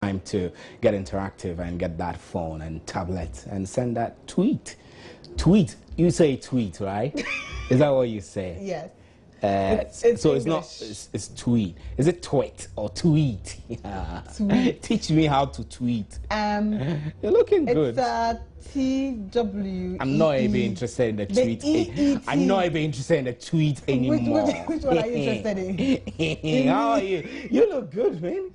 time to get interactive and get that phone and tablet and send that tweet. Tweet. You say tweet, right? Is that what you say? Yes. It's so English. It's tweet. Is it tweet or tweet? Tweet. Teach me how to tweet. You're looking good. It's T-W-E-E. I'm not even interested in the tweet. I'm not even interested in the tweet anymore. Which one are you interested in? How are you? You look good, man.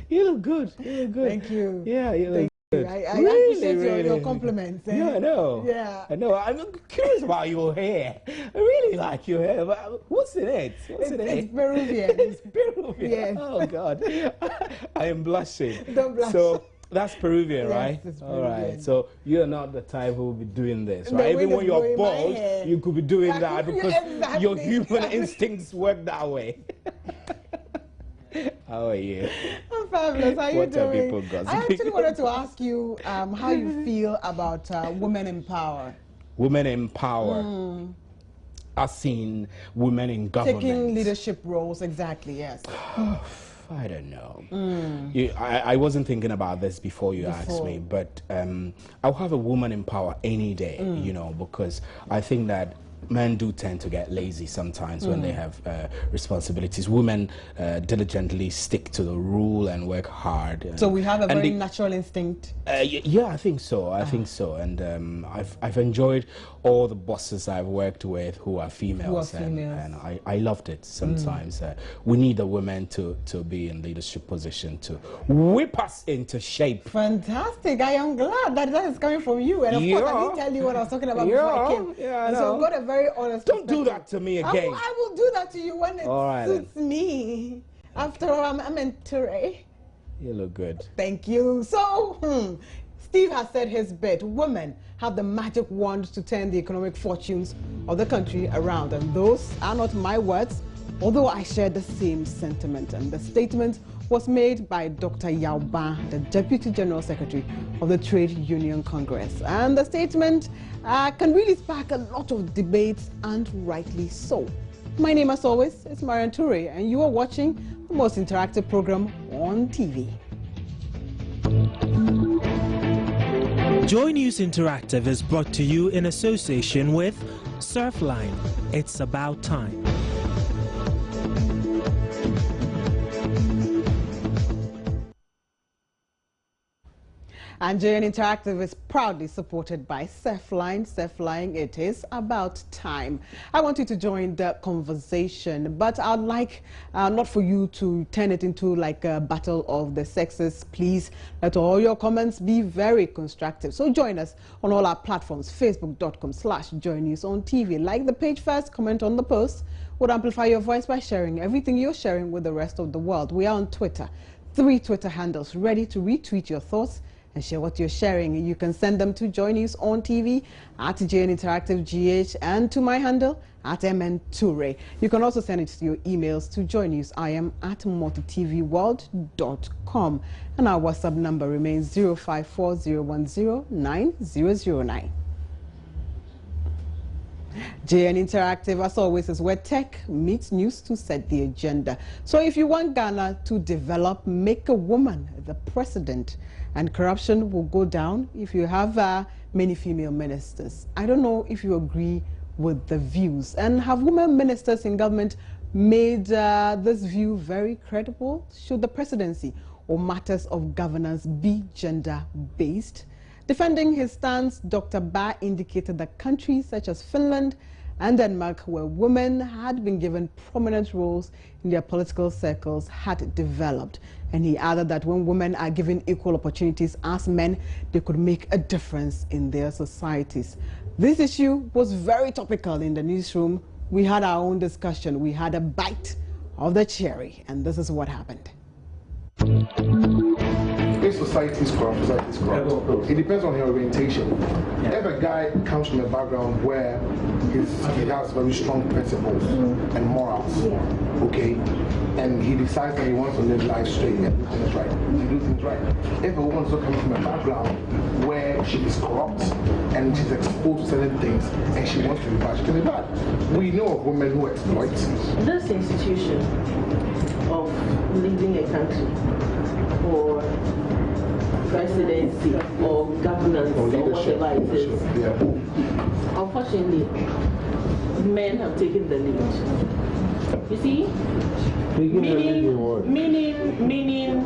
You look good. You look good. Thank you. Yeah, you look good. I appreciate your compliments. Eh? Yeah, I know. Yeah. I know. I'm curious about your hair. I really like your hair. But what's in it? What's in it? It's Peruvian. It's Peruvian. Yes. Oh, God. I am blushing. Don't blush. So that's Peruvian, yes, right? It's All Peruvian. right. So you're not the type who will be doing this, No, right? Even when you're bald, you could be doing that because exactly. your human instincts work that way. How are you? I'm fabulous. How are you doing? What are people gossiping? I actually wanted to ask you how you feel about women in power. Women in power. I've seen women in government. Taking leadership roles, exactly, yes. I don't know. I wasn't thinking about this before you asked me, but I'll have a woman in power any day, you know, because I think that men do tend to get lazy sometimes when they have responsibilities. Women diligently stick to the rule and work hard. So we have a very natural instinct. Yeah, I think so. I think so. And I've enjoyed all the bosses I've worked with who are females. And I loved it sometimes. We need the women to be in leadership position to whip us into shape. Fantastic. I am glad that is coming from you. And of course, I didn't tell you what I was talking about before I came. Yeah, I know. So I've got a very honest Don't do that to me again. I will do that to you when it suits me. After all, I'm in Ture. You look good. Thank you. So, Steve has said his bit. Women have the magic wand to turn the economic fortunes of the country around. And those are not my words, although I share the same sentiment. And the statement was made by Dr. Yao Ban, the Deputy General Secretary of the Trade Union Congress. And the statement can really spark a lot of debates, and rightly so. My name, as always, is Marian Ture, and you are watching the most interactive program on TV. Joy News Interactive is brought to you in association with Surfline. It's about time. And JN Interactive is proudly supported by Surfline. Surfline, it is about time. I want you to join the conversation, but I'd like not for you to turn it into like a battle of the sexes. Please let all your comments be very constructive. So join us on all our platforms, facebook.com/joynews-on-TV. Like the page first, comment on the post. Would amplify your voice by sharing everything you're sharing with the rest of the world. We are on Twitter. 3 Twitter handles ready to retweet your thoughts and share what you're sharing. You can send them to Joy News on TV at JN Interactive GH and to my handle at MN Ture. You can also send it to your emails to joynews@multitvworld.com. And our WhatsApp number remains 0540109009. JN Interactive, as always, is where tech meets news to set the agenda. So if you want Ghana to develop, make a woman the president, and corruption will go down if you have many female ministers. I don't know if you agree with the views. And have women ministers in government made this view very credible? Should the presidency or matters of governance be gender-based? Defending his stance, Dr. Ba indicated that countries such as Finland and Denmark, where women had been given prominent roles in their political circles, had developed. And he added that when women are given equal opportunities as men, they could make a difference in their societies. This issue was very topical in the newsroom. We had our own discussion. We had a bite of the cherry, and this is what happened. If society is corrupt, it depends on your orientation. Yeah. If a guy comes from a background where he has very strong principles and morals, okay, and he decides that he wants to live life straight and do things right, he do things right. If a woman is coming from a background where she is corrupt and she's exposed to certain things and she wants to be bad, she can be bad. We know of women who exploit. This institution of leading a country for presidency or governance or whatever it is. Yeah. Unfortunately, men have taken the lead. You see? Meaning,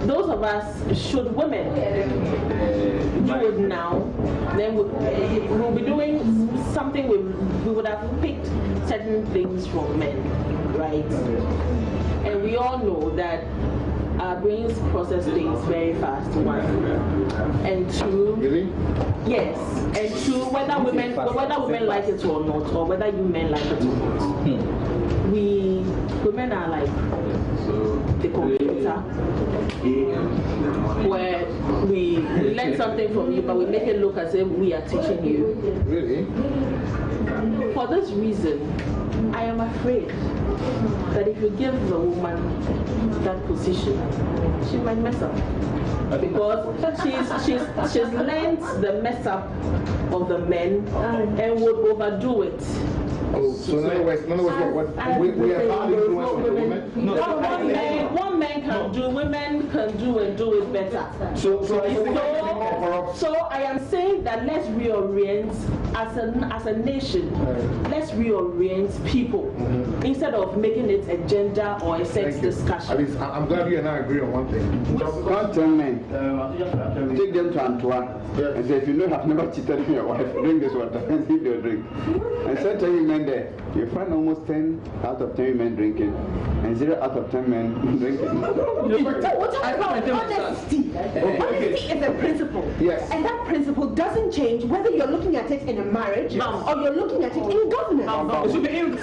those of us, should women do it now, then we'll be doing something we would have picked certain things from men, right? And we all know that our brains process things very fast, one. And two, really? Yes. And two, whether women like it or not, or whether you men like it or not, women are like the computer, where we learn something from you, but we make it look as if we are teaching you. Really? For this reason, I am afraid that if you give a woman that position, she might mess up. Because she's learned the mess up of the men and would overdo it. Oh, so in other words, we are hard influence on the women? No, one man can do, women can do and do it better. So I am saying that let's reorient as a nation. Let's reorient people instead of making it a gender or a sex discussion. At least I'm glad you and I agree on one thing. Don't tell men. Take them to Antoine and say, if you know I've never cheated on your wife, drink this water and give you a drink. And so tell you men there, you find almost 10 out of 10 men drinking and 0 out of 10 men drinking. We're talking about honesty. Honesty is a principle. Yes. And that principle doesn't change whether you're looking at it in a marriage or you're looking at it in governance. It should be in.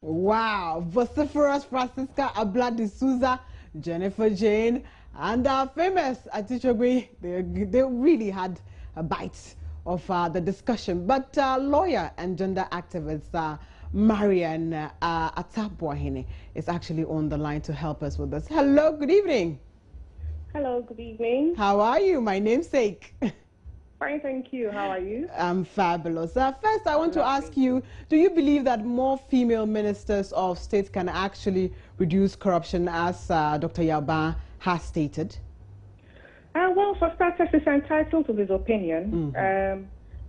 Wow, vociferous Francisca Abla de Souza, Jennifer Jane, and famous Atichogwe, they really had a bite of the discussion. But lawyer and gender activist Marian Atabwahine is actually on the line to help us with this. Hello, good evening. Hello, good evening. How are you? My namesake. Fine, thank you. How are you? I'm fabulous. First, I want to ask you, do you believe that more female ministers of state can actually reduce corruption, as Dr. Yaba has stated? Well, for starters, he's entitled to his opinion.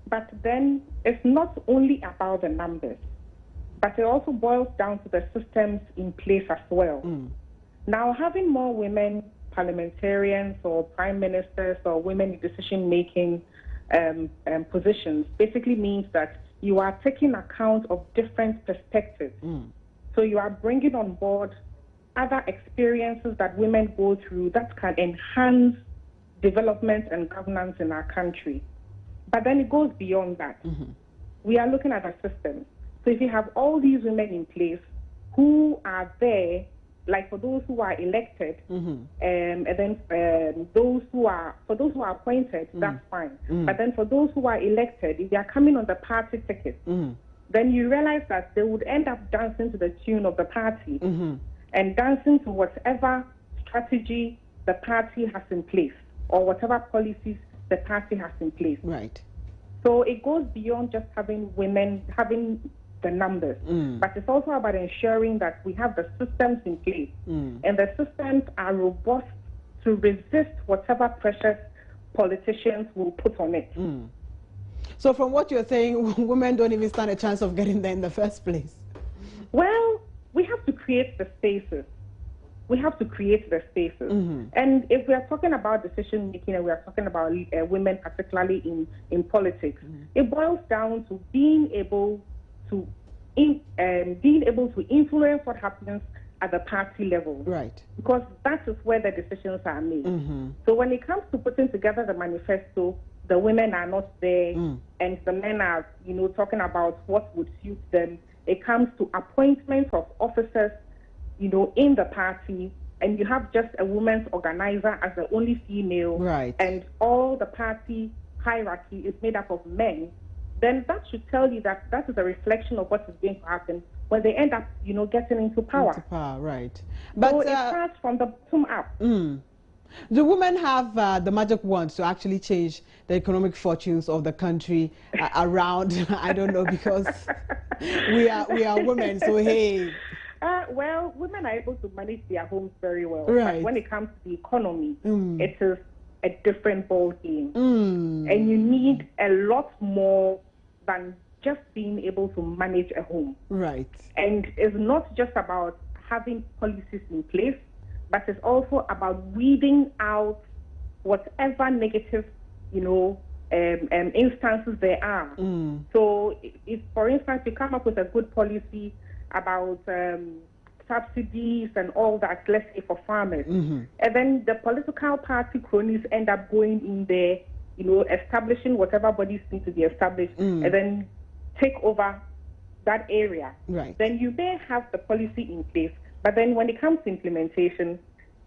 But then it's not only about the numbers, but it also boils down to the systems in place as well. Now, having more women parliamentarians or prime ministers or women in decision-making positions basically means that you are taking account of different perspectives. So you are bringing on board other experiences that women go through that can enhance development and governance in our country. But then it goes beyond that. We are looking at a system. So if you have all these women in place who are there, like for those who are elected, and then those who are appointed, that's fine. But then for those who are elected, if they are coming on the party ticket, then you realize that they would end up dancing to the tune of the party and dancing to whatever strategy the party has in place or whatever policies the party has in place. Right. So it goes beyond just having women, having the numbers, but it's also about ensuring that we have the systems in place and the systems are robust to resist whatever pressures politicians will put on it. So from what you're saying, women don't even stand a chance of getting there in the first place. Well, we have to create the spaces. We have to create the spaces. And if we are talking about decision making and we are talking about women, particularly in politics, it boils down to being able to influence what happens at the party level. Right. Because that is where the decisions are made. So when it comes to putting together the manifesto, the women are not there and the men are, talking about what would suit them. It comes to appointments of officers, in the party, and you have just a women's organizer as the only female. Right. And all the party hierarchy is made up of men. Then that should tell you that that is a reflection of what is going to happen when they end up, getting into power. Right. But so it starts from the bottom up. Do women have the magic wand to actually change the economic fortunes of the country around? I don't know, because we are women, so hey. Well, women are able to manage their homes very well. Right. But when it comes to the economy, it is a different ball game. And you need a lot more than just being able to manage a home. Right. And it's not just about having policies in place, but it's also about weeding out whatever negative, instances there are. So if, for instance, you come up with a good policy about subsidies and all that, let's say for farmers, and then the political party cronies end up going in there, establishing whatever bodies need to be established, and then take over that area. Right. Then you may have the policy in place, but then when it comes to implementation,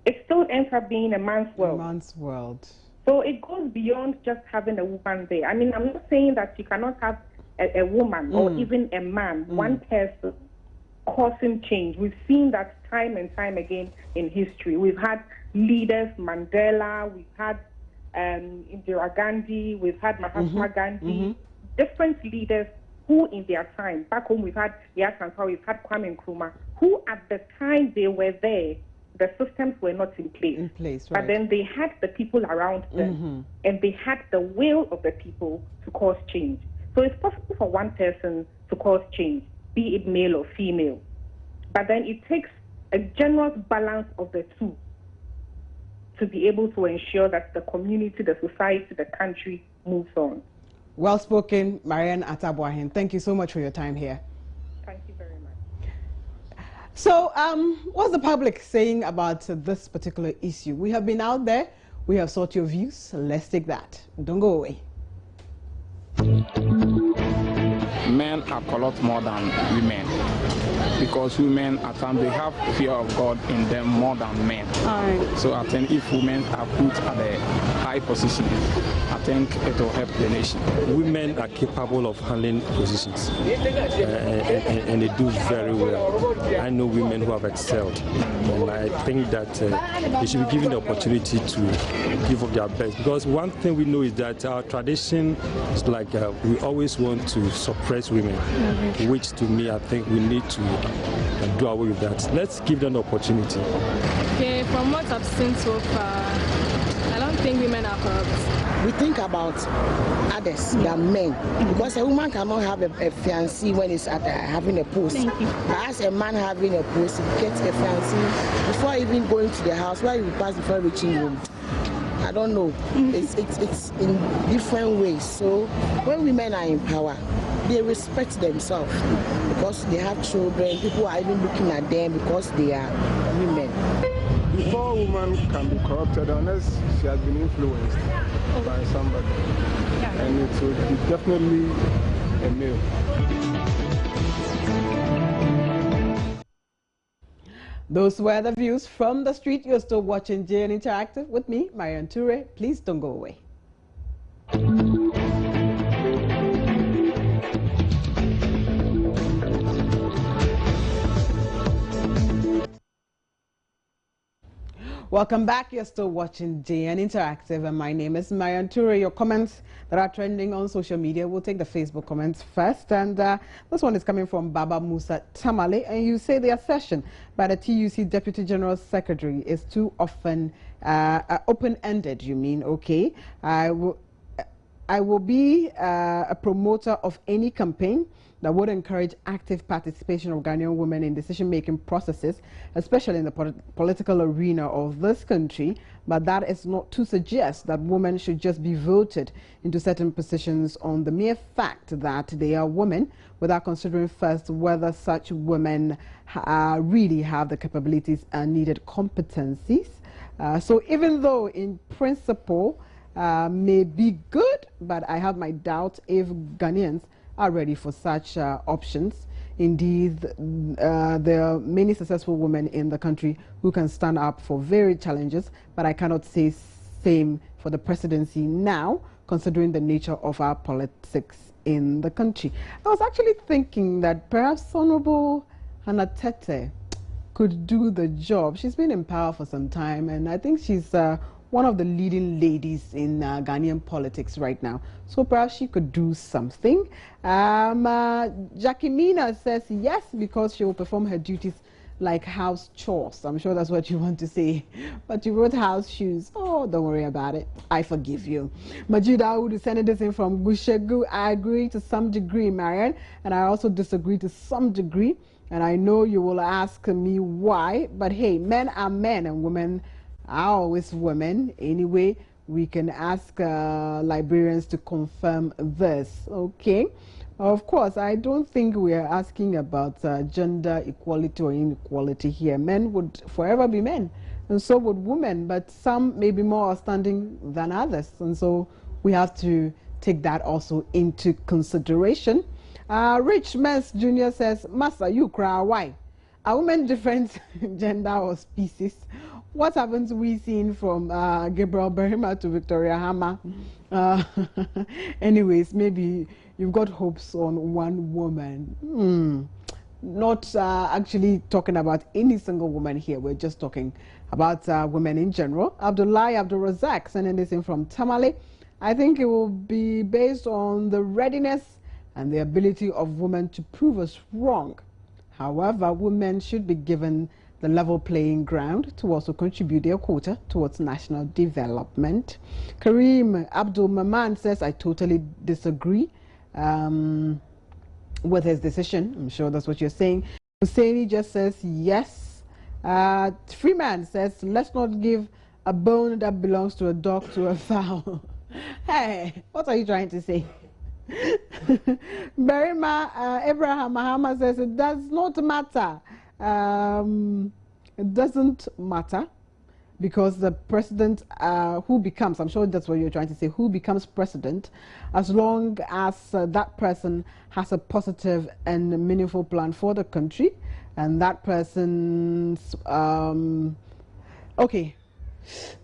it still ends up being a man's world. A man's world. So it goes beyond just having a woman there. I mean, I'm not saying that you cannot have a woman or even a man, one person, causing change. We've seen that time and time again in history. We've had leaders, Mandela, we've had Indira Gandhi, we've had Mahatma Gandhi, different leaders who in their time, back home we've had Yasanfa, we've had Kwame Nkrumah, who at the time they were there, the systems were not in place. Right. But then they had the people around them, and they had the will of the people to cause change. So it's possible for one person to cause change, be it male or female. But then it takes a generous balance of the two to be able to ensure that the community, the society, the country moves on. Well spoken, Marianne Atabuahin. Thank you so much for your time here. Thank you very much. So, what's the public saying about this particular issue? We have been out there, we have sought your views. Let's take that. Don't go away. Men are a lot more than women, because women at times they have fear of God in them more than men. So I think if women are put at a high position, I think it will help the nation. Women are capable of handling positions, and they do very well. I know women who have excelled, and I think that they should be given the opportunity to give up their best. Because one thing we know is that our tradition is like we always want to suppress women, which to me I think we need to do away with that. Let's give them the opportunity. Okay, from what I've seen so far, I don't think women are corrupt. We think about others than men, because a woman cannot have a fiancé when it's at having a post. But as a man having a post, he gets a fiancé before even going to the house, where you pass before reaching home. I don't know. It's in different ways. So when women are in power, they respect themselves because they have children. People are even looking at them because they are women. Before a woman can be corrupted, unless she has been influenced by somebody, and it will be definitely a male. Those were the views from the street. You're still watching JN Interactive with me, Marianne Toure. Please don't go away. Welcome back. You're still watching JN Interactive, and my name is Marianne Toure. Your comments that are trending on social media, we'll take the Facebook comments first. And this one is coming from Baba Musa Tamale, and you say the assertion by the TUC Deputy General Secretary is too often open-ended. You mean, okay, I will be a promoter of any campaign that would encourage active participation of Ghanaian women in decision-making processes, especially in the political arena of this country. But that is not to suggest that women should just be voted into certain positions on the mere fact that they are women, without considering first whether such women really have the capabilities and needed competencies. So even though in principle may be good, but I have my doubt if Ghanaians are ready for such options. Indeed, there are many successful women in the country who can stand up for varied challenges, but I cannot say same for the presidency now, considering the nature of our politics in the country. I was actually thinking that perhaps Honorable Hannah Tete could do the job. She's been in power for some time, and I think she's one of the leading ladies in Ghanaian politics right now. So perhaps she could do something. Jackie Mina says yes, because she will perform her duties like house chores. I'm sure that's what you want to say. But you wrote house shoes. Oh, don't worry about it. I forgive you. Majid Aoud is sending this in from Gushegu. I agree to some degree, Marian, and I also disagree to some degree. And I know you will ask me why. But hey, men are men and women are always women. Anyway, we can ask librarians to confirm this. Okay. Of course, I don't think we are asking about gender equality or inequality here. Men would forever be men, and so would women, but some may be more outstanding than others, and so we have to take that also into consideration. Rich Mens Jr. says, Master, you cry, why? Are women different gender or species? What haven't we seen from Gabriel Barima to Victoria Hammer? Anyways, maybe you've got hopes on one woman. Not actually talking about any single woman here. We're just talking about women in general. Abdullahi Abdul Razak sending this in from Tamale. I think it will be based on the readiness and the ability of women to prove us wrong. However, women should be given the level playing ground to also contribute their quota towards national development. Kareem Abdul Maman says, I totally disagree with his decision. I'm sure that's what you're saying. Husseini just says yes. Freeman says, let's not give a bone that belongs to a dog to a fowl. Hey, what are you trying to say? Barima Abraham Mahama says it does not matter. It doesn't matter because the president who becomes, I'm sure that's what you're trying to say, who becomes president, as long as that person has a positive and meaningful plan for the country, and that person's okay.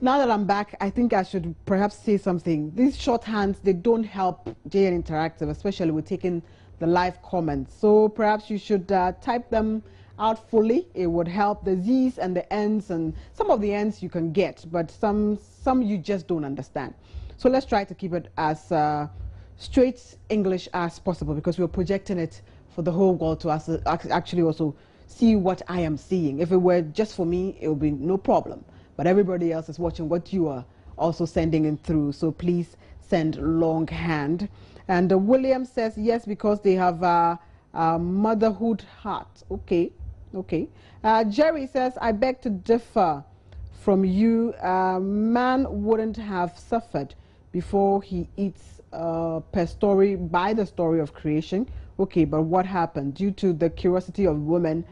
Now that I'm back, I think I should perhaps say something. These shorthands, they don't help JN Interactive, especially with taking the live comments. So perhaps you should type them out fully. It would help the Z's and the N's, and some of the N's you can get, but some you just don't understand. So let's try to keep it as straight English as possible, because we're projecting it for the whole world to actually also see what I am seeing. If it were just for me, it would be no problem. But everybody else is watching what you are also sending in through. So please send longhand. And William says yes, because they have a motherhood heart. Okay, okay. Jerry says, I beg to differ from you. Man wouldn't have suffered before he eats per story by the story of creation. Okay, but what happened? Due to the curiosity of women,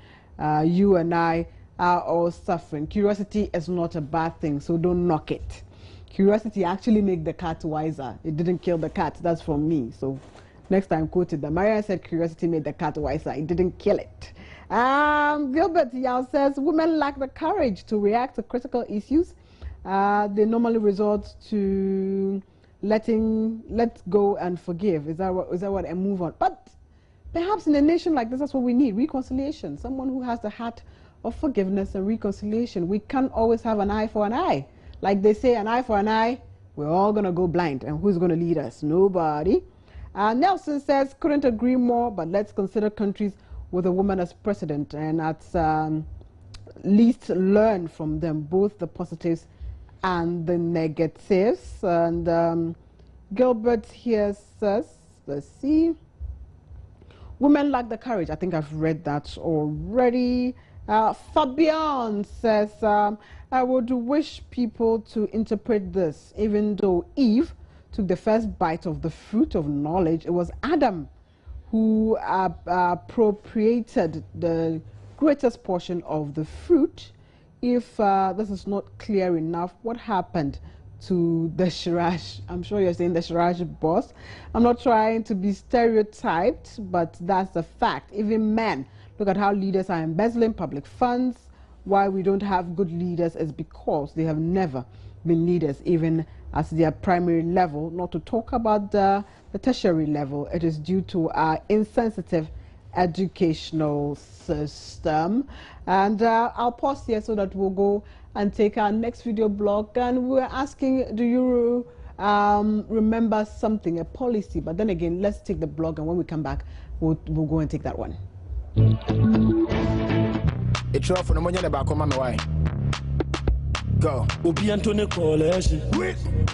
you and I are all suffering. Curiosity is not a bad thing, so don't knock it. Curiosity actually made the cat wiser. It didn't kill the cat. That's from me. So next time, quoted that. Maria said curiosity made the cat wiser. It didn't kill it. Gilbert Yao says women lack the courage to react to critical issues. They normally resort to let go and forgive. Is that what and move on? But perhaps in a nation like this, that's what we need: reconciliation. Someone who has the heart of forgiveness and reconciliation. We can't always have an eye for an eye. Like they say, an eye for an eye, we're all going to go blind. And who's going to lead us? Nobody. Nelson says, couldn't agree more, but let's consider countries with a woman as president and at least learn from them, both the positives and the negatives. And Gilbert here says, let's see, women lack the courage. I think I've read that already. Fabian says, I would wish people to interpret this. Even though Eve took the first bite of the fruit of knowledge, it was Adam who appropriated the greatest portion of the fruit. If this is not clear enough, what happened to the Shiraj? I'm sure you're saying the Shiraj boss. I'm not trying to be stereotyped, but that's a fact. Even men, look at how leaders are embezzling public funds. Why we don't have good leaders is because they have never been leaders, even as their primary level, not to talk about the tertiary level. It is due to our insensitive educational system. And I'll pause here so that we'll go and take our next video blog. And we're asking, do you remember something, a policy? But then again, let's take the blog, and when we come back, we'll go and take that one. It's off for the money about come on my way. Go. Obiantone coalition.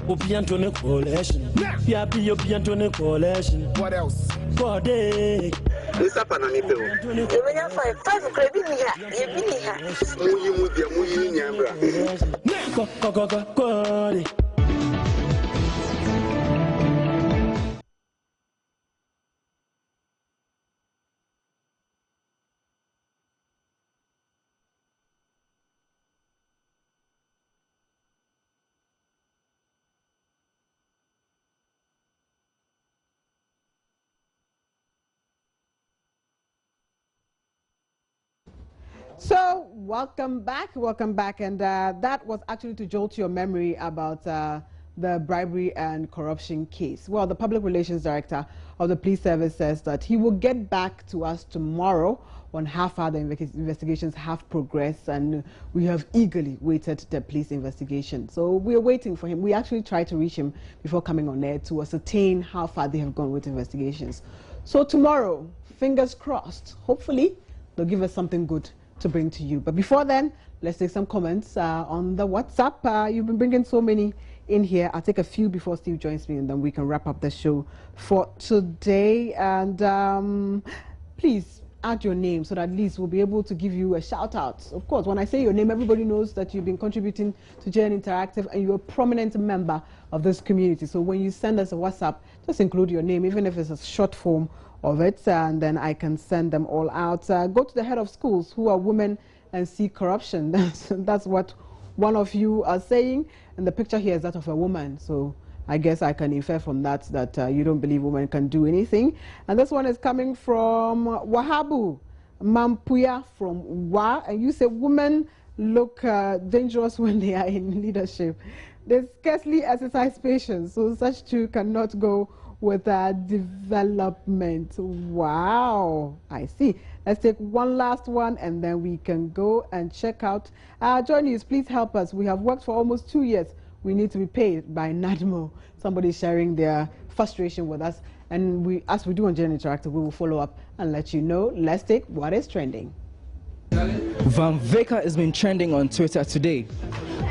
Obiantone coalition. Yapi Obiantone coalition. What else? For day. What's up, Ananipo? You will find 5 credit here. So welcome back, and that was actually to jolt your memory about the bribery and corruption case. Well, the public relations director of the police service says that he will get back to us tomorrow on how far the investigations have progressed, and we have eagerly waited the police investigation. So we are waiting for him. We actually tried to reach him before coming on air to ascertain how far they have gone with investigations. So tomorrow, fingers crossed, hopefully they'll give us something good to bring to you. But before then, let's take some comments on the WhatsApp. You've been bringing so many in here. I'll take a few before Steve joins me, and then we can wrap up the show for today. And please add your name so that at least we'll be able to give you a shout out. Of course, when I say your name, everybody knows that you've been contributing to JN Interactive and you're a prominent member of this community. So when you send us a WhatsApp, just include your name, even if it's a short form of it, and then I can send them all out. Go to the head of schools who are women and see corruption. That's what one of you are saying, and the picture here is that of a woman. So I guess I can infer from that you don't believe women can do anything. And this one is coming from Wahabu Mampuya from Wa, and you say women look dangerous when they are in leadership. They scarcely exercise patience, so such too cannot go with development. Wow, I see. Let's take one last one, and then we can go and check out Johnny's. Please help us. We have worked for almost 2 years. We need to be paid by NADMO. Somebody sharing their frustration with us, and as we do on JN Interactive, we will follow up and let you know. Let's take what is trending. Van Veka has been trending on Twitter today.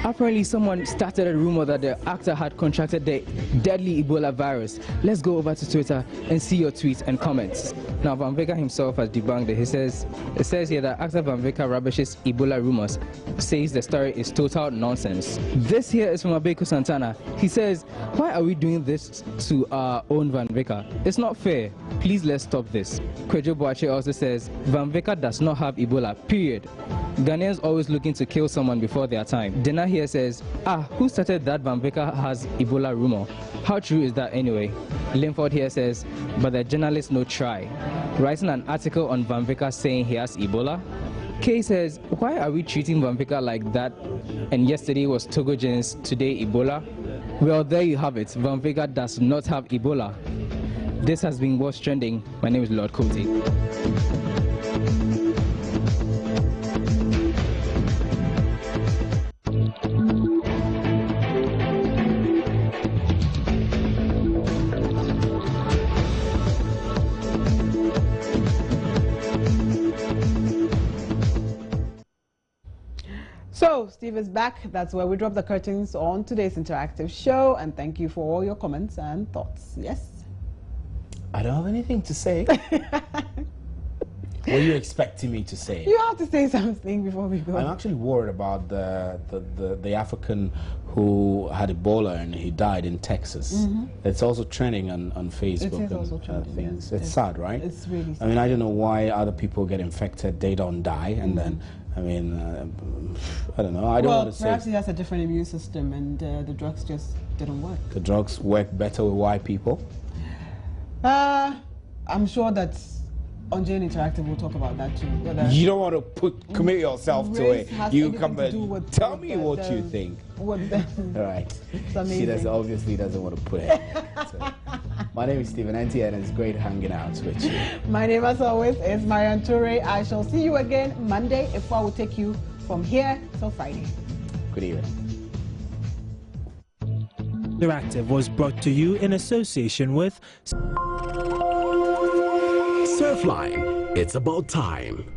Apparently, someone started a rumor that the actor had contracted the deadly Ebola virus. Let's go over to Twitter and see your tweets and comments. Now, Van Veka himself has debunked it. It says here that actor Van Veka rubbishes Ebola rumors, says the story is total nonsense. This here is from Abeku Santana. He says, why are we doing this to our own Van Veka? It's not fair. Please, let's stop this. Kwejo Boache also says, Van Veka does not have Ebola, period. Ghanaians always looking to kill someone before their time. Dena here says, who started that Van Veka has Ebola rumor? How true is that anyway? Linford here says, but the journalists no try. Writing an article on Van Veka saying he has Ebola? Kay says, why are we treating Van Veka like that? And yesterday was Togo Gens, today Ebola? Well, there you have it. Van Veka does not have Ebola. This has been What's Trending. My name is Lord Kuti. So Steve is back. That's where we drop the curtains on today's interactive show, and thank you for all your comments and thoughts. Yes? I don't have anything to say. What are you expecting me to say? You have to say something before we go. I'm actually worried about the African who had Ebola and he died in Texas. Mm-hmm. It's also trending on Facebook. It is also trending. Yes. It's sad, right? It's really sad. I mean, I don't know why other people get infected, they don't die, and then, I mean, I don't know. I don't want to say. Perhaps he has a different immune system and the drugs just didn't work. The drugs work better with white people? I'm sure that on JN Interactive we'll talk about that too. You don't want to commit yourself to it. You come and tell me what you think. All right. She obviously doesn't want to put it. So. My name is Stephen Enti, and it's great hanging out with you. My name, as always, is Marian Toure. I shall see you again Monday if I will take you from here till Friday. Good evening. Interactive was brought to you in association with Surfline. It's about time.